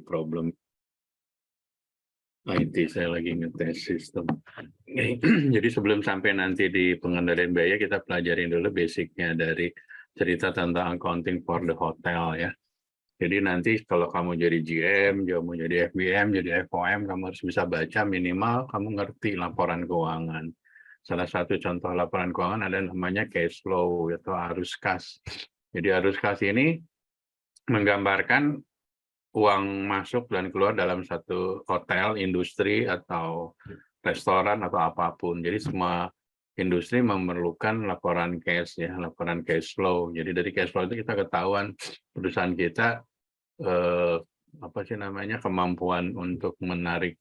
problem IT, saya lagi ngetes sistem. Jadi sebelum sampai nanti di pengendalian biaya, kita pelajarin dulu basicnya dari cerita tentang accounting for the hotel ya. Jadi nanti kalau kamu jadi GM, kamu jadi FBM, jadi FOM, kamu harus bisa baca minimal kamu ngerti laporan keuangan. Salah satu contoh laporan keuangan ada namanya cash flow atau arus kas. Jadi arus kas ini menggambarkan uang masuk dan keluar dalam satu hotel, industri, atau restoran, atau apapun. Jadi semua industri memerlukan laporan cash, ya, laporan cash flow. Jadi dari cash flow itu kita ketahuan perusahaan kita apa sih namanya, kemampuan untuk menarik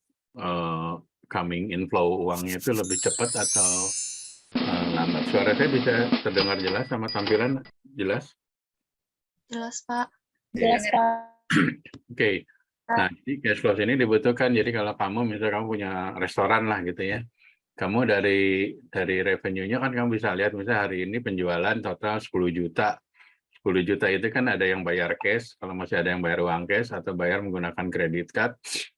coming inflow uangnya itu lebih cepat atau lambat. Suara saya bisa terdengar jelas sama tampilan jelas? Jelas, Pak. Jelas, Pak. Oke. Nah, jadi cash flow ini dibutuhkan. Jadi kalau misalnya kamu punya restoran lah gitu ya, kamu dari revenue-nya kan kamu bisa lihat misalnya hari ini penjualan total 10 juta. 10 juta itu kan ada yang bayar cash, kalau masih ada yang bayar uang cash, atau bayar menggunakan credit card,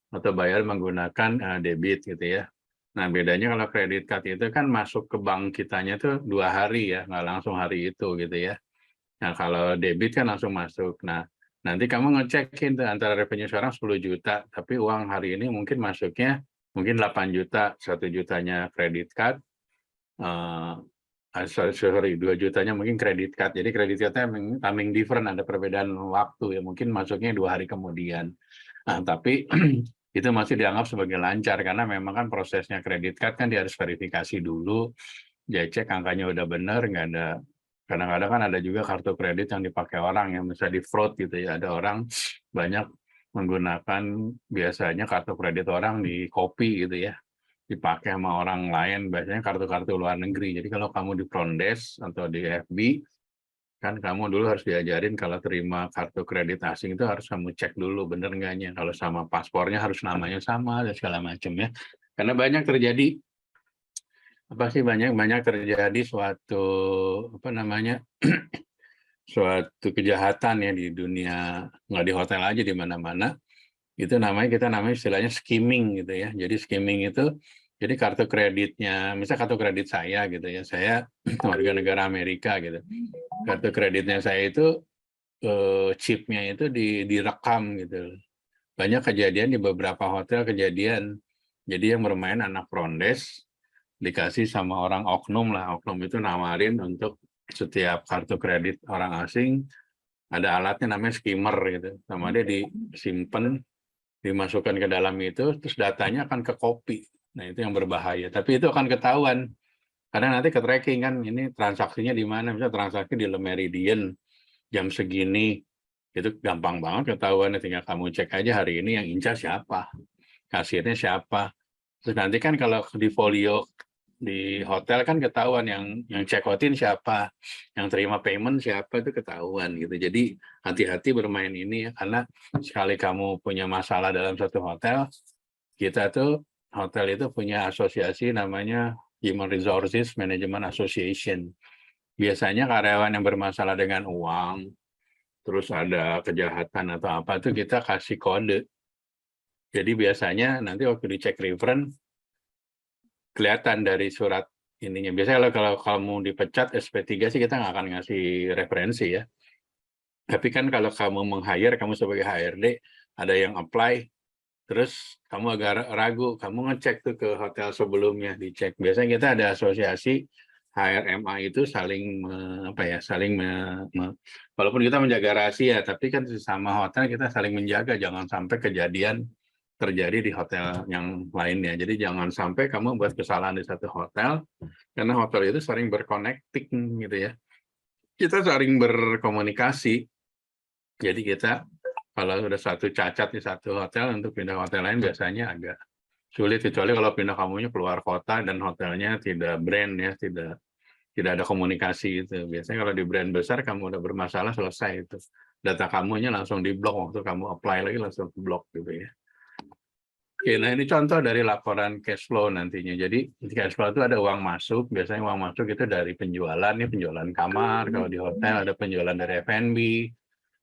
atau bayar menggunakan debit gitu ya. Nah, bedanya kalau credit card itu kan masuk ke bank kitanya tuh 2 hari ya, nggak langsung hari itu gitu ya. Nah, kalau debit kan langsung masuk. Nah, nanti kamu ngecekin tuh antara revenue sekarang 10 juta, tapi uang hari ini mungkin masuknya mungkin 8 juta, 1 jutanya credit card, sorry, 2 jutanya mungkin credit card. Jadi credit cardnya timing different, ada perbedaan waktu ya, mungkin masuknya 2 hari kemudian. Nah, tapi itu masih dianggap sebagai lancar, karena memang kan prosesnya credit card kan dia harus verifikasi dulu, dia cek angkanya udah benar, nggak ada. Kadang-kadang kan ada juga kartu kredit yang dipakai orang yang bisa di fraud gitu ya. Ada orang banyak menggunakan biasanya kartu kredit orang di copy gitu ya, dipakai sama orang lain, biasanya kartu-kartu luar negeri. Jadi kalau kamu di front desk atau di FB, kan kamu dulu harus diajarin kalau terima kartu kredit asing itu harus kamu cek dulu bener enggaknya. Kalau sama paspornya harus namanya sama dan segala macam ya. Karena banyak terjadi banyak terjadi suatu apa namanya suatu kejahatan ya di dunia, nggak di hotel aja, di mana-mana. Itu namanya istilahnya skimming gitu ya. Jadi skimming itu jadi kartu kreditnya, misal kartu kredit saya gitu ya, saya warga negara Amerika gitu. Kartu kreditnya saya itu chipnya itu direkam gitu. Banyak kejadian di beberapa hotel kejadian. Jadi yang bermain anak front desk dikasih sama orang oknum lah. Oknum itu nawarin untuk setiap kartu kredit orang asing ada alatnya namanya skimmer gitu. Sama dia disimpan, dimasukkan ke dalam itu, terus datanya akan ke copy. Nah, itu yang berbahaya. Tapi itu akan ketahuan. Karena nanti ke tracking kan, ini transaksinya di mana. Misalnya transaksi di Le Méridien, jam segini. Itu gampang banget ketahuan. Tinggal kamu cek aja hari ini yang incar siapa. Kasirnya siapa. Terus nanti kan kalau di folio di hotel kan ketahuan yang check outin siapa, yang terima payment siapa, itu ketahuan gitu. Jadi hati-hati bermain ini ya, karena sekali kamu punya masalah dalam satu hotel, kita tuh hotel itu punya asosiasi namanya Human Resources Management Association. Biasanya karyawan yang bermasalah dengan uang, terus ada kejahatan atau apa tuh kita kasih kode. Jadi biasanya nanti waktu dicek reference kelihatan dari surat ininya. Biasanya kalau kamu dipecat SP3 sih kita nggak akan ngasih referensi ya. Tapi kan kalau kamu meng-hire, kamu sebagai HRD, ada yang apply, terus kamu agak ragu, kamu ngecek tuh ke hotel sebelumnya, dicek. Biasanya kita ada asosiasi HRMA itu saling walaupun kita menjaga rahasia, tapi kan sama hotel kita saling menjaga, jangan sampai kejadian terjadi di hotel yang lainnya. Jadi jangan sampai kamu buat kesalahan di satu hotel, karena hotel itu sering berconnecting gitu ya. Kita sering berkomunikasi. Jadi kita kalau sudah satu cacat di satu hotel, untuk pindah hotel lain biasanya agak sulit, kecuali kalau pindah kamunya keluar kota dan hotelnya tidak brand ya, tidak ada komunikasi itu. Biasanya kalau di brand besar kamu udah bermasalah, selesai itu. Data kamunya langsung diblok, waktu kamu apply lagi langsung blok gitu ya. Oke, nah ini contoh dari laporan cash flow nantinya. Jadi di cash flow itu ada uang masuk, biasanya uang masuk itu dari penjualan, penjualan kamar, kalau di hotel ada penjualan dari F&B,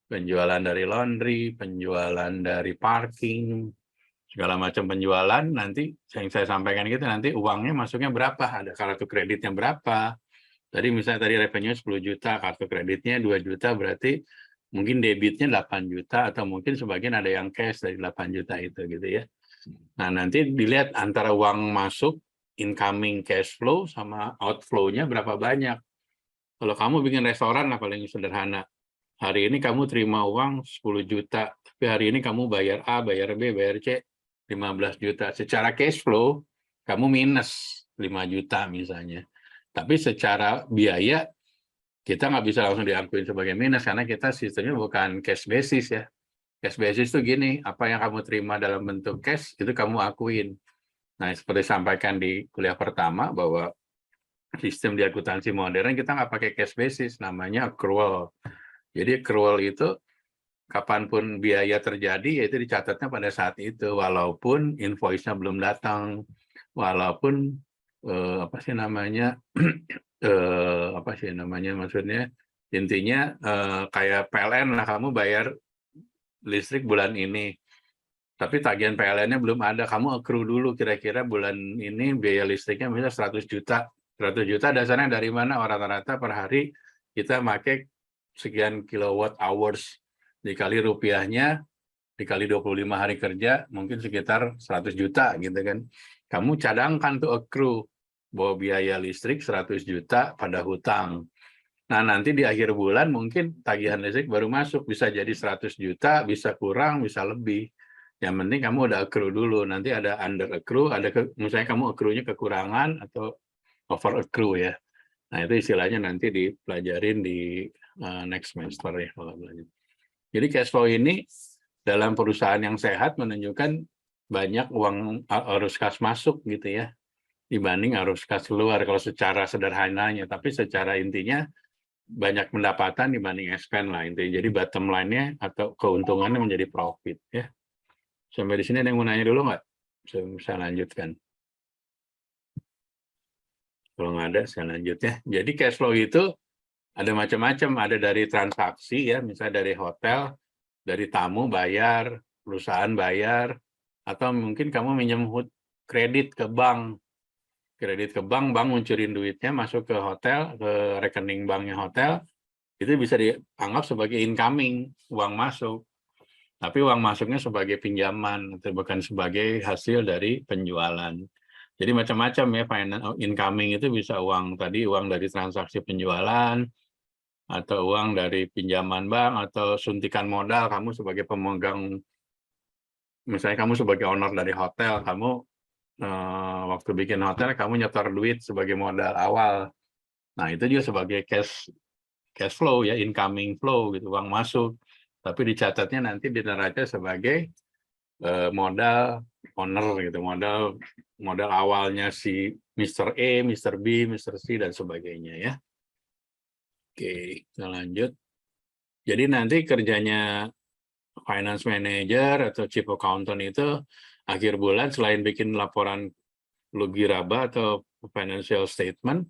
penjualan dari laundry, penjualan dari parking, segala macam penjualan. Nanti yang saya sampaikan gitu, nanti uangnya masuknya berapa, ada kartu kreditnya berapa. Tadi misalnya tadi revenue 10 juta, kartu kreditnya 2 juta, berarti mungkin debitnya 8 juta, atau mungkin sebagian ada yang cash dari 8 juta itu gitu ya. Nah, nanti dilihat antara uang masuk, incoming cash flow, sama outflow-nya berapa banyak. Kalau kamu bikin restoran lah paling sederhana. Hari ini kamu terima uang 10 juta, tapi hari ini kamu bayar A, bayar B, bayar C, 15 juta. Secara cash flow, kamu minus 5 juta misalnya. Tapi secara biaya, kita nggak bisa langsung diakuin sebagai minus, karena kita sistemnya bukan cash basis ya. Cash basis itu gini, apa yang kamu terima dalam bentuk cash, itu kamu akuin. Nah, seperti sampaikan di kuliah pertama, bahwa sistem di akuntansi modern kita nggak pakai cash basis, namanya accrual. Jadi accrual itu kapanpun biaya terjadi, yaitu dicatatnya pada saat itu, walaupun invoice-nya belum datang, walaupun apa sih namanya, apa sih namanya, maksudnya intinya kayak PLN lah, kamu bayar listrik bulan ini, tapi tagihan PLN-nya belum ada, kamu accrue dulu kira-kira bulan ini biaya listriknya misalnya 100 juta. 100 juta dasarnya dari mana? Rata-rata per hari kita pakai sekian kilowatt hours, dikali rupiahnya, dikali 25 hari kerja, mungkin sekitar 100 juta gitu kan. Kamu cadangkan tuh accrue, bahwa biaya listrik 100 juta pada hutang. Nah, nanti di akhir bulan mungkin tagihan listrik baru masuk, bisa jadi 100 juta, bisa kurang, bisa lebih. Yang penting kamu udah accrue dulu, nanti ada under accrue, misalnya kamu accrue-nya kekurangan atau over accrue ya. Nah, itu istilahnya nanti dipelajarin di next semester ya kalau belajar. Jadi cash flow ini dalam perusahaan yang sehat menunjukkan banyak uang arus kas masuk gitu ya, dibanding arus kas keluar kalau secara sederhananya. Tapi secara intinya banyak pendapatan dibanding expend lah intinya. Jadi bottom line-nya atau keuntungannya menjadi profit ya. Sampai di sini ada yang mau nanya dulu nggak? Saya lanjutkan. Kalau nggak ada, saya lanjut ya. Jadi cash flow itu ada macam-macam, ada dari transaksi ya, misalnya dari hotel, dari tamu bayar, perusahaan bayar, atau mungkin kamu minjem kredit ke bank. Kredit ke bank, bank nguncurin duitnya masuk ke hotel, ke rekening banknya hotel, itu bisa dianggap sebagai incoming, uang masuk. Tapi uang masuknya sebagai pinjaman, atau bukan sebagai hasil dari penjualan. Jadi macam-macam ya, incoming itu bisa uang dari transaksi penjualan, atau uang dari pinjaman bank, atau suntikan modal, kamu sebagai pemegang, misalnya kamu sebagai owner dari hotel, kamu waktu bikin hotel, kamu nyetor duit sebagai modal awal. Nah, itu juga sebagai cash flow ya, incoming flow gitu, uang masuk. Tapi dicatatnya nanti di neraca sebagai modal owner gitu, modal awalnya si Mr. E, Mr. B, Mr. C, dan sebagainya ya. Oke, kita lanjut. Jadi nanti kerjanya finance manager atau chief accountant itu akhir bulan selain bikin laporan rugi laba atau financial statement,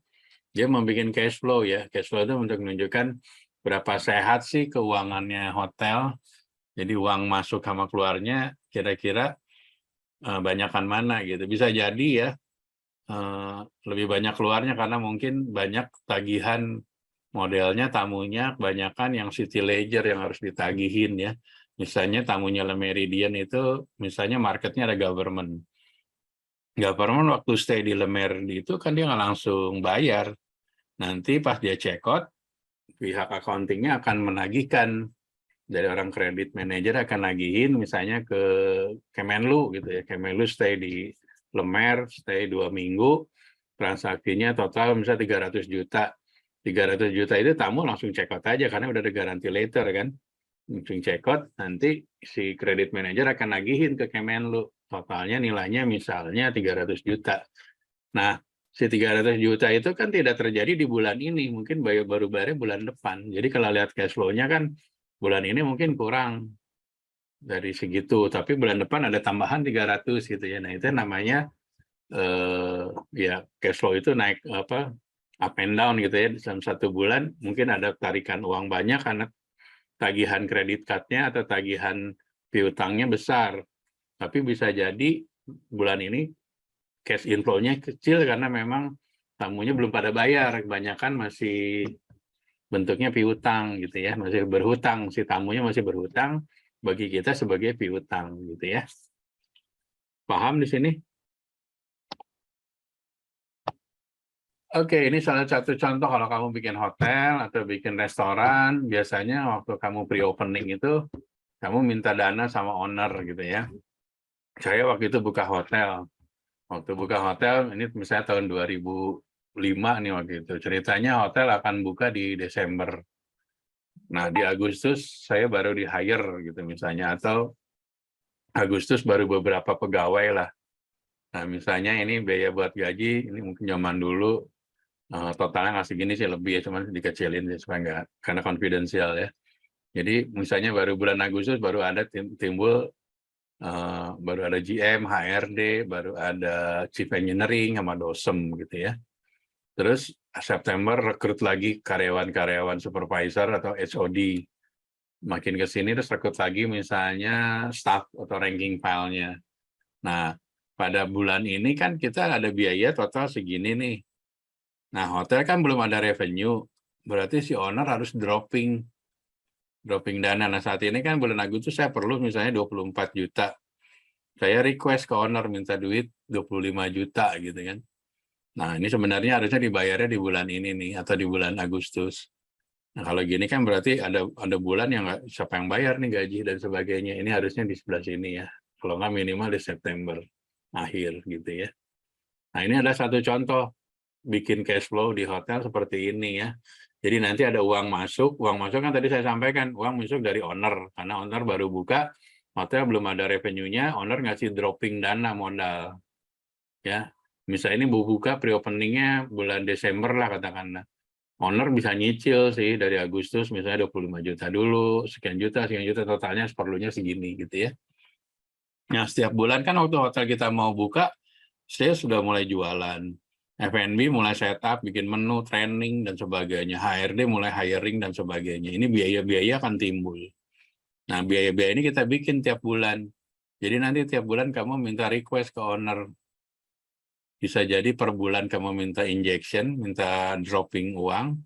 dia membuat cash flow ya. Cash flow itu untuk menunjukkan berapa sehat sih keuangannya hotel. Jadi uang masuk sama keluarnya kira-kira banyakan mana gitu. Bisa jadi ya lebih banyak keluarnya karena mungkin banyak tagihan modelnya, tamunya kebanyakan yang city ledger yang harus ditagihin ya. Misalnya tamunya Le Méridien itu, misalnya marketnya ada government. Government waktu stay di Le Méridien itu kan dia nggak langsung bayar. Nanti pas dia check out, pihak accounting-nya akan menagihkan, dari orang kredit manager akan nagihin misalnya ke Kemenlu gitu ya. Kemenlu stay di Le Méridien, stay 2 minggu, transaksinya total misalnya 300 juta. 300 juta itu tamu langsung check out aja karena udah ada garansi later kan. Langsung check out, nanti si kredit manager akan nagihin ke Kemenlu. Totalnya nilainya misalnya 300 juta. Nah, si 300 juta itu kan tidak terjadi di bulan ini, mungkin baru bayarnya bulan depan. Jadi kalau lihat cash flow-nya kan bulan ini mungkin kurang dari segitu, tapi bulan depan ada tambahan 300 gitu ya. Nah, itu namanya ya cash flow itu naik up and down gitu ya. Dalam 1 bulan mungkin ada tarikan uang banyak karena tagihan kredit card-nya atau tagihan piutangnya besar. Tapi bisa jadi bulan ini cash inflow-nya kecil karena memang tamunya belum pada bayar, kebanyakan masih bentuknya piutang gitu ya, masih berhutang, si tamunya masih berhutang bagi kita sebagai piutang gitu ya. Paham di sini? Oke, ini salah satu contoh kalau kamu bikin hotel atau bikin restoran, biasanya waktu kamu pre-opening itu kamu minta dana sama owner gitu ya. Saya waktu itu buka hotel. Waktu buka hotel, ini misalnya tahun 2005 nih waktu itu. Ceritanya hotel akan buka di Desember. Nah, di Agustus saya baru di-hire gitu misalnya. Atau Agustus baru beberapa pegawai lah. Nah, misalnya ini biaya buat gaji, ini mungkin zaman dulu totalnya ngasih gini sih lebih ya, cuman dikecilin sih supaya nggak, karena confidential ya. Jadi misalnya baru bulan Agustus baru ada timbul baru ada GM, HRD, baru ada Chief Engineering sama dosem gitu ya. Terus September rekrut lagi karyawan-karyawan supervisor atau HOD. Makin ke sini terus rekrut lagi misalnya staff atau ranking file-nya. Nah, pada bulan ini kan kita ada biaya total segini nih. Nah, hotel kan belum ada revenue, berarti si owner harus dropping dana. Nah, saat ini kan bulan Agustus saya perlu misalnya 24 juta. Saya request ke owner minta duit 25 juta gitu kan. Nah, ini sebenarnya harusnya dibayarnya di bulan ini nih, atau di bulan Agustus. Nah, kalau gini kan berarti ada bulan yang nggak, siapa yang bayar nih gaji dan sebagainya. Ini harusnya di sebelah sini ya. Kalau nggak minimal di September akhir gitu ya. Nah, ini ada satu contoh bikin cash flow di hotel seperti ini ya. Jadi nanti ada uang masuk kan tadi saya sampaikan, uang masuk dari owner, karena owner baru buka, hotel belum ada revenue-nya, owner ngasih dropping dana modal. Ya, misalnya ini buka pre-opening-nya bulan Desember lah katakanlah. Owner bisa nyicil sih dari Agustus misalnya 25 juta dulu, sekian juta, totalnya seperlunya segini gitu ya. Nah, setiap bulan kan waktu hotel kita mau buka, saya sudah mulai jualan. F&B mulai setup, bikin menu, training, dan sebagainya. HRD mulai hiring, dan sebagainya. Ini biaya-biaya akan timbul. Nah, biaya-biaya ini kita bikin tiap bulan. Jadi nanti tiap bulan kamu minta request ke owner. Bisa jadi per bulan kamu minta injection, minta dropping uang,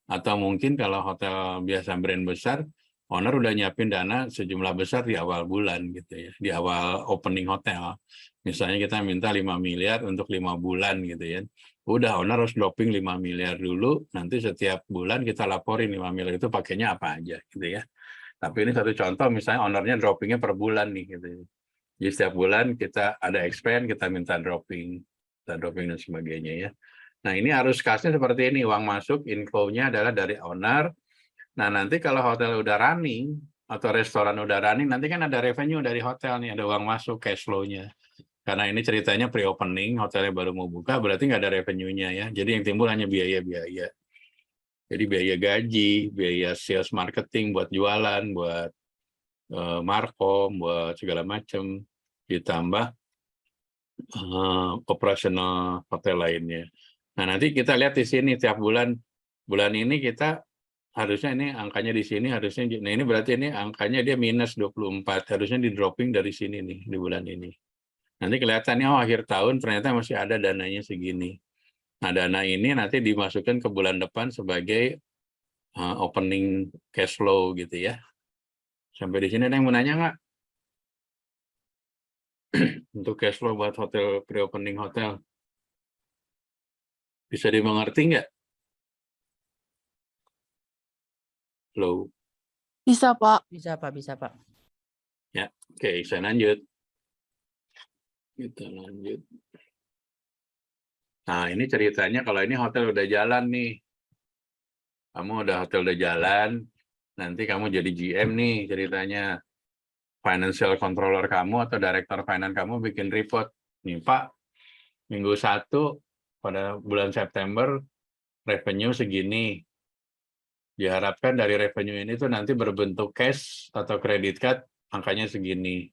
atau mungkin kalau hotel biasa brand besar, owner udah nyiapin dana sejumlah besar di awal bulan gitu ya, di awal opening hotel. Misalnya kita minta 5 miliar untuk 5 bulan gitu ya. Udah owner harus dropping 5 miliar dulu, nanti setiap bulan kita laporin 5 miliar itu pakainya apa aja gitu ya. Tapi ini satu contoh misalnya ownernya droppingnya per bulan nih gitu ya. Jadi setiap bulan kita ada expand, kita minta dropping dan sebagainya ya. Nah, ini arus kasnya seperti ini, uang masuk, inflow-nya adalah dari owner. Nah, nanti kalau hotel udah running, atau restoran udah running, nanti kan ada revenue dari hotel nih, ada uang masuk, cash flow-nya. Karena ini ceritanya pre-opening, hotelnya baru mau buka, berarti nggak ada revenue-nya ya. Jadi yang timbul hanya biaya-biaya. Jadi biaya gaji, biaya sales marketing buat jualan, buat markom, buat segala macam, ditambah operasional hotel lainnya. Nah, nanti kita lihat di sini tiap bulan ini kita harusnya ini angkanya di sini harusnya, nah ini berarti ini angkanya dia minus 24, harusnya di dropping dari sini nih di bulan ini. Nanti kelihatannya oh akhir tahun ternyata masih ada dananya segini. Nah, dana ini nanti dimasukkan ke bulan depan sebagai opening cash flow gitu ya. Sampai di sini ada yang mau nanya nggak? Untuk cash flow buat hotel, pre-opening hotel. Bisa dimengerti nggak? Halo. Bisa, Pak. Bisa, Pak. Bisa, Pak. Ya, oke, saya lanjut. Kita lanjut. Nah, ini ceritanya kalau ini hotel udah jalan nih. Kamu hotel udah jalan, nanti kamu jadi GM nih ceritanya. Financial controller kamu atau director finance kamu bikin report. Nih, Pak, minggu 1 pada bulan September revenue segini. Diharapkan dari revenue ini tuh nanti berbentuk cash atau credit card angkanya segini.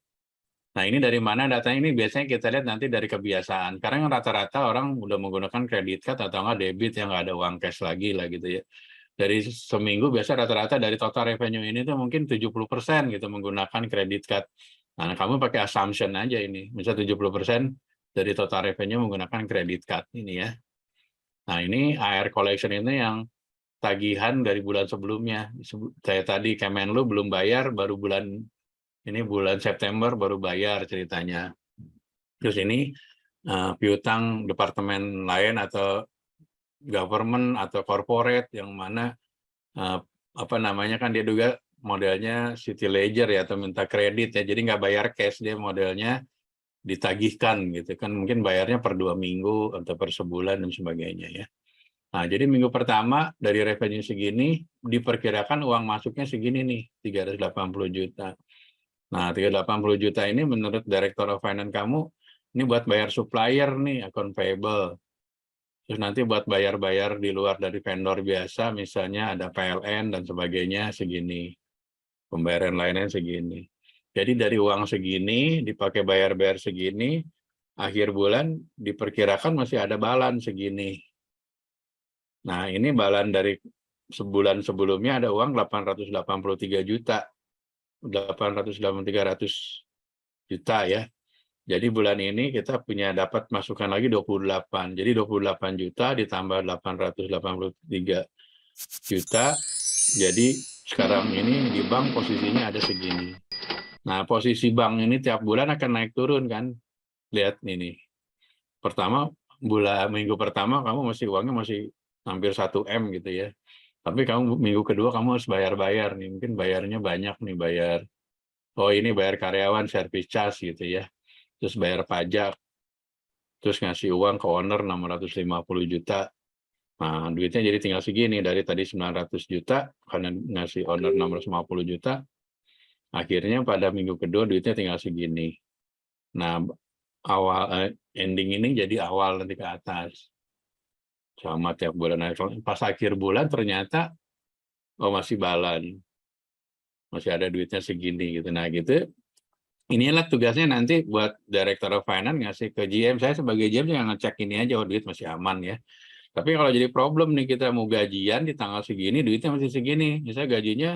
Nah, ini dari mana datanya? Ini biasanya kita lihat nanti dari kebiasaan. Karena rata-rata orang udah menggunakan credit card atau nggak debit yang nggak ada uang cash lagi lah gitu ya. dari seminggu biasa rata-rata dari total revenue ini tuh mungkin 70% gitu menggunakan credit card. Nah, kamu pakai assumption aja ini. Misal 70% dari total revenue menggunakan credit card ini ya. Nah, ini AR collection ini yang tagihan dari bulan sebelumnya. Saya tadi Kemenlu belum bayar, baru bulan September baru bayar ceritanya. Terus ini piutang departemen lain atau government atau corporate yang mana kan dia juga modelnya city ledger ya atau minta kredit ya, jadi nggak bayar cash, dia modelnya ditagihkan gitu kan, mungkin bayarnya per 2 minggu atau per sebulan dan sebagainya ya. Nah, jadi minggu pertama dari revenue segini diperkirakan uang masuknya segini nih, 380 juta. Nah, 380 juta ini menurut Director of Finance kamu ini buat bayar supplier nih, account payable. Terus nanti buat bayar-bayar di luar dari vendor biasa, misalnya ada PLN dan sebagainya segini. Pembayaran lainnya segini. Jadi dari uang segini, dipakai bayar-bayar segini, akhir bulan diperkirakan masih ada balan segini. Nah, ini balan dari sebulan sebelumnya ada uang 883 juta. 300 juta ya. Jadi bulan ini kita punya dapat masukan lagi 28. Jadi 28 juta ditambah 883 juta. Jadi sekarang ini di bank posisinya ada segini. Nah, posisi bank ini tiap bulan akan naik turun kan. Lihat ini. Pertama, minggu pertama kamu uangnya masih hampir 1 M gitu ya. Tapi kamu minggu kedua kamu harus bayar-bayar nih. Mungkin bayarnya banyak nih, ini bayar karyawan, service charge gitu ya. Terus bayar pajak, terus ngasih uang ke owner 650 juta. Nah, duitnya jadi tinggal segini, dari tadi 900 juta, karena ngasih owner 650 juta, akhirnya pada minggu kedua duitnya tinggal segini. Nah, ending ini jadi awal nanti ke atas. Sama tiap bulan. Pas akhir bulan ternyata, masih balan. Masih ada duitnya segini gitu. Nah, gitu. Inilah tugasnya nanti buat Director of Finance ngasih ke GM. Saya sebagai GM yang ngecek ini aja, duit masih aman ya. Tapi kalau jadi problem nih, kita mau gajian di tanggal segini, duitnya masih segini. Misalnya gajinya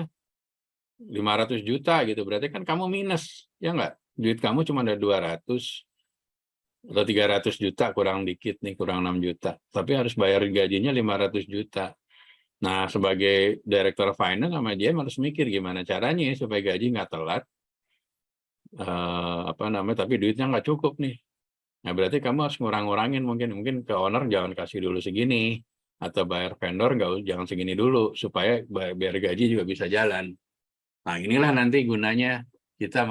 500 juta gitu, berarti kan kamu minus, ya nggak? Duit kamu cuma ada 200 atau 300 juta, kurang dikit nih, kurang 6 juta. Tapi harus bayar gajinya 500 juta. Nah, sebagai Director of Finance sama dia harus mikir gimana caranya ya supaya gaji nggak telat, tapi duitnya nggak cukup nih. Nah, berarti kamu harus ngurang-ngurangin, mungkin ke owner jangan kasih dulu segini, atau bayar vendor jangan segini dulu, supaya biar gaji juga bisa jalan. Nah, inilah nanti gunanya kita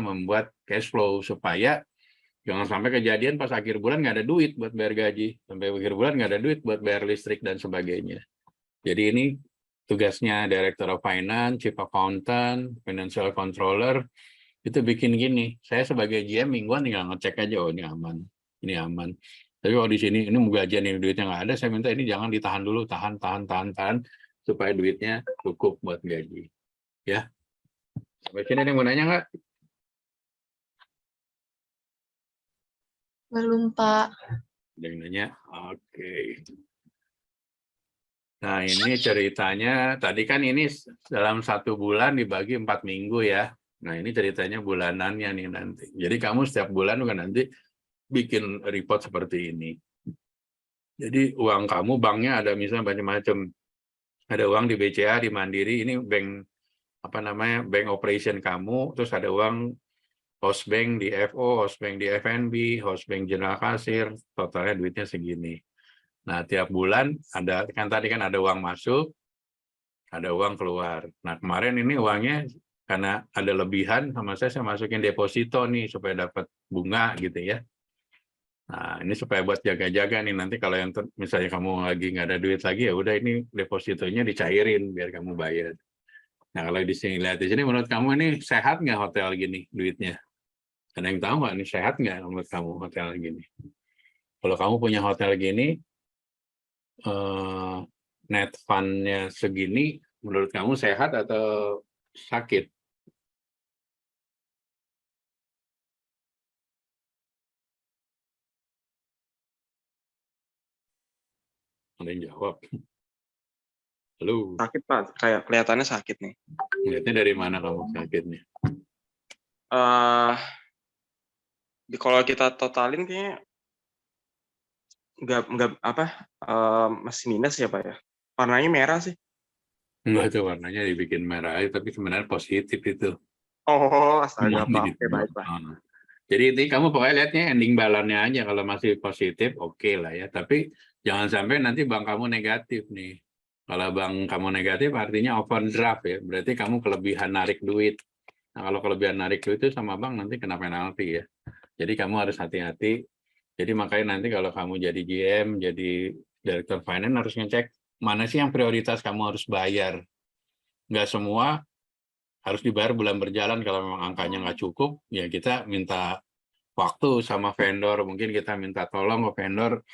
membuat cash flow, supaya jangan sampai kejadian pas akhir bulan nggak ada duit buat bayar gaji, sampai akhir bulan nggak ada duit buat bayar listrik dan sebagainya. Jadi ini tugasnya Director of Finance, Chief Accountant, Financial Controller, itu bikin gini. Saya sebagai GM mingguan tinggal ngecek aja, ini aman, ini aman. Tapi kalau di sini ini mau gajian, ini duitnya nggak ada, saya minta ini jangan ditahan dulu, tahan, supaya duitnya cukup buat gaji. Ya, sampai sini ada yang mau nanya nggak? Belum, Pak. Ada yang nanya? Oke. Nah, ini ceritanya, tadi kan ini dalam 1 bulan dibagi 4 minggu ya. Nah, ini ceritanya bulanannya nih nanti. Jadi kamu setiap bulan kan nanti bikin report seperti ini. Jadi uang kamu, banknya ada misalnya macam-macam. Ada uang di BCA, di Mandiri, ini bank operation kamu, terus ada uang host bank di FO, host bank di FNB, host bank general kasir, totalnya duitnya segini. Nah, tiap bulan tadi kan ada uang masuk, ada uang keluar. Nah, kemarin ini uangnya karena ada lebihan sama saya masukin deposito nih supaya dapat bunga gitu ya. Nah, ini supaya buat jaga-jaga nih, nanti kalau yang misalnya kamu lagi nggak ada duit lagi, ya udah ini depositonya dicairin biar kamu bayar. Nah, kalau di sini lihat di sini, menurut kamu ini sehat nggak hotel gini duitnya? Ada yang tahu nggak ini sehat nggak menurut kamu hotel gini? Kalau kamu punya hotel gini, net fund-nya segini, menurut kamu sehat atau sakit? Ada yang jawab? Halo, Sakit, Pak, kayak kelihatannya sakit nih. lihatnya dari mana kamu sakitnya? Eh, kalau kita totalin kayaknya nggak apa, masih minus ya, Pak, ya? Warnanya merah sih. Enggak, itu warnanya dibikin merah aja, tapi sebenarnya positif itu. Oh, Semua astaga, Pak. Oke, gitu. baiklah. Jadi ini kamu pokoknya lihatnya ending balance-nya aja, kalau masih positif oke lah ya. Tapi jangan sampai nanti bank kamu negatif nih. Kalau bank kamu negatif artinya overdraft ya, berarti kamu kelebihan narik duit. Nah, kalau kelebihan narik duit itu sama bank nanti kena penalti ya. Jadi kamu harus hati-hati. Jadi makanya nanti kalau kamu jadi GM, jadi Director Finance harus ngecek mana sih yang prioritas kamu harus bayar. Nggak semua harus dibayar bulan berjalan. Kalau memang angkanya nggak cukup, ya kita minta waktu sama vendor. Mungkin kita minta tolong ke vendor,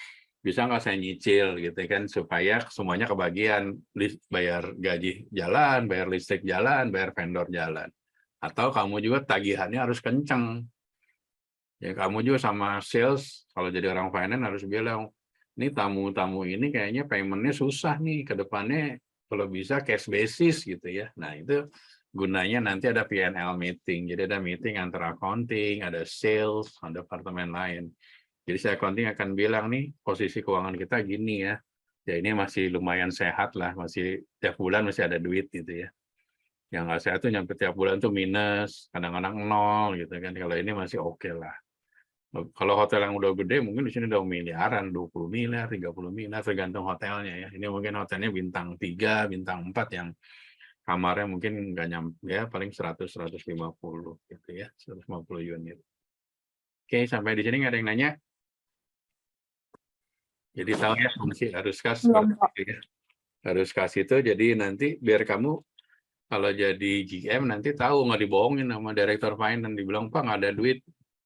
bisa nggak saya nyicil gitu kan, supaya semuanya kebagian, bayar gaji jalan, bayar listrik jalan, bayar vendor jalan. Atau kamu juga tagihannya harus kenceng. Ya kamu juga sama sales, kalau jadi orang finance harus bilang, ini tamu-tamu ini kayaknya paymentnya susah nih, ke depannya kalau bisa cash basis gitu ya. Nah itu gunanya nanti ada P&L meeting, jadi ada meeting antara accounting, ada sales, ada departemen lain. Jadi saya accounting akan bilang nih, posisi keuangan kita gini ya, ya ini masih lumayan sehat lah, masih tiap bulan masih ada duit gitu ya. Yang nggak sehat tuh nyampe tiap bulan tuh minus, kadang-kadang nol gitu kan, kalau ini masih oke lah. Kalau hotel yang udah gede mungkin di sini udah miliaran, 20 miliar, 30 miliar, tergantung hotelnya ya. Ini mungkin hotelnya bintang 3, bintang 4 yang kamarnya mungkin nggak nyampe, ya paling 100, 150 gitu ya, 150 unit. Oke, sampai di sini nggak ada yang nanya? Jadi tahu ya fungsi harus kas Belum, seperti Pak. itu ya. Harus kas itu jadi nanti biar kamu kalau jadi GM nanti tahu nggak dibohongin sama direktur finance, dibilang Pak nggak ada duit,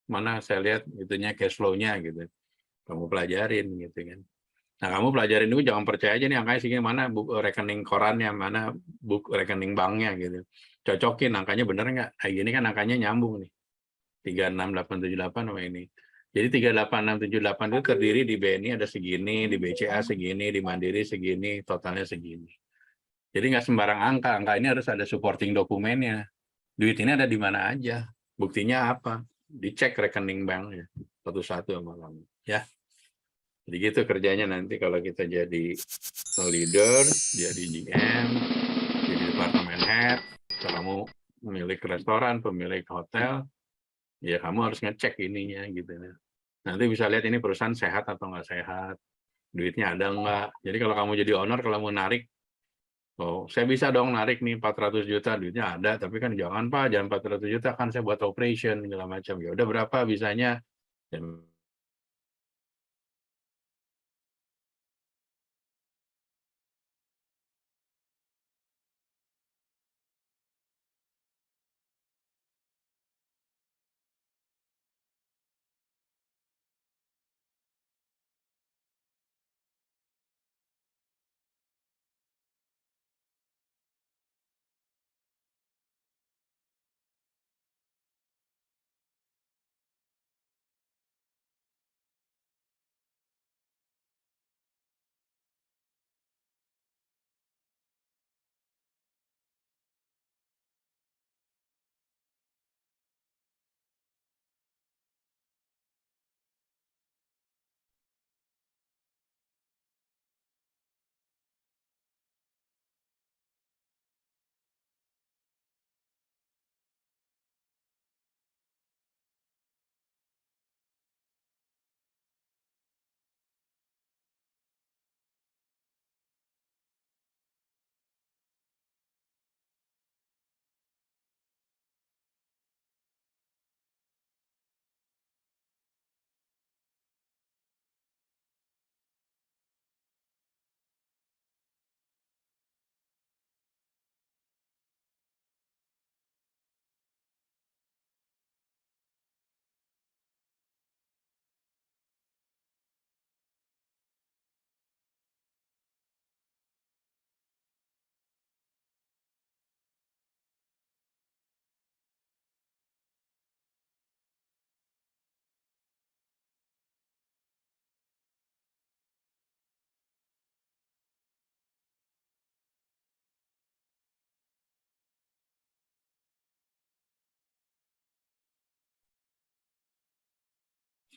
mana saya lihat itunya cash flow-nya gitu. Kamu pelajarin gitu kan. Nah, kamu pelajarin dulu, jangan percaya aja nih angkanya segini, mana rekening korannya, mana rekening banknya gitu. Cocokin angkanya bener nggak? Kayak gini kan angkanya nyambung nih. 36878 sama ini. Jadi 38678 itu terdiri di BNI ada segini, di BCA segini, di Mandiri segini, totalnya segini. Jadi nggak sembarang angka. Angka ini harus ada supporting dokumennya. Duit ini ada di mana aja. Buktinya apa? Dicek rekening banknya satu-satu sama kamu. Ya. Jadi gitu kerjanya nanti kalau kita jadi leader, jadi GM, jadi departemen head, kalau kamu pemilik restoran, pemilik hotel, ya kamu harus ngecek ininya gitu. Nanti bisa lihat ini perusahaan sehat atau nggak sehat, duitnya ada nggak. Jadi kalau kamu jadi owner, kalau mau narik, oh saya bisa dong narik nih 400 juta, duitnya ada, tapi kan jangan Pak, jangan 400 juta, kan saya buat operation, segala macam. Ya udah berapa bisanya? Dan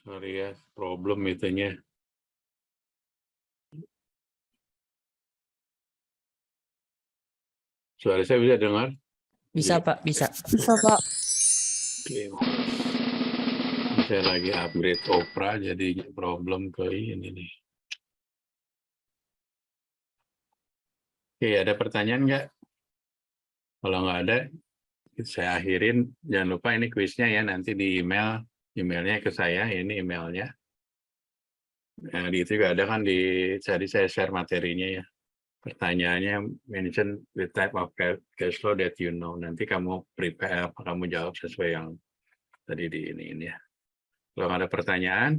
Sorry ya, problem itunya. Suara saya bisa dengar? Bisa, Jadi, Pak, bisa. Bisa, Pak. oke. Saya lagi upgrade Opera, jadi problem ke ini nih. Oke, ada pertanyaan nggak? Kalau nggak ada, saya akhirin. Jangan lupa ini kuisnya ya, nanti di emailnya ke saya, ini emailnya. Nah, di itu juga ada kan, tadi saya share materinya ya. Pertanyaannya mention the type of cash flow that you know. Nanti kamu prepare, kamu jawab sesuai yang tadi di ini ya. Kalau nggak ada pertanyaan,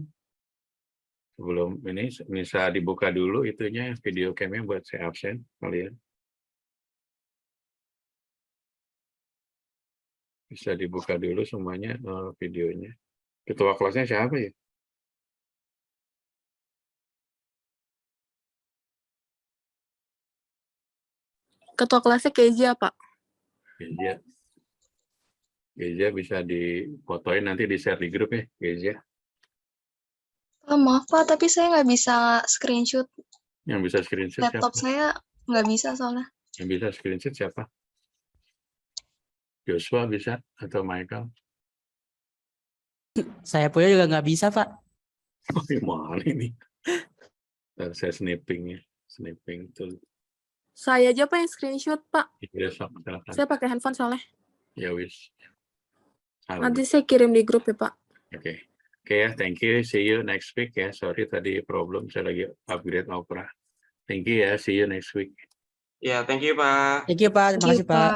sebelum ini bisa dibuka dulu itunya video camnya buat saya absen kalian. Bisa dibuka dulu semuanya videonya. Ketua kelasnya siapa ya? Ketua kelasnya Kezia, Pak. Geja bisa difotoin nanti di share di grup ya, Geja. Maaf, Pak, tapi saya nggak bisa screenshot. Yang bisa screenshot Laptop siapa? saya nggak bisa soalnya. Yang bisa screenshot siapa? Joshua bisa atau Michael? Saya punya juga nggak bisa, Pak. Oh, gimana ini? Dan saya snipping tool. Saya aja, Pak, yang screenshot, Pak. Ya, silakan. Saya pakai handphone soalnya. Ya wis. Nanti saya kirim di grup ya, Pak. Oke. Oke ya, thank you. See you next week ya. Sorry tadi problem, saya lagi upgrade Opera. Thank you ya, see you next week. Ya, thank you, Pak. Thank you, Pak. Terima kasih, Pak.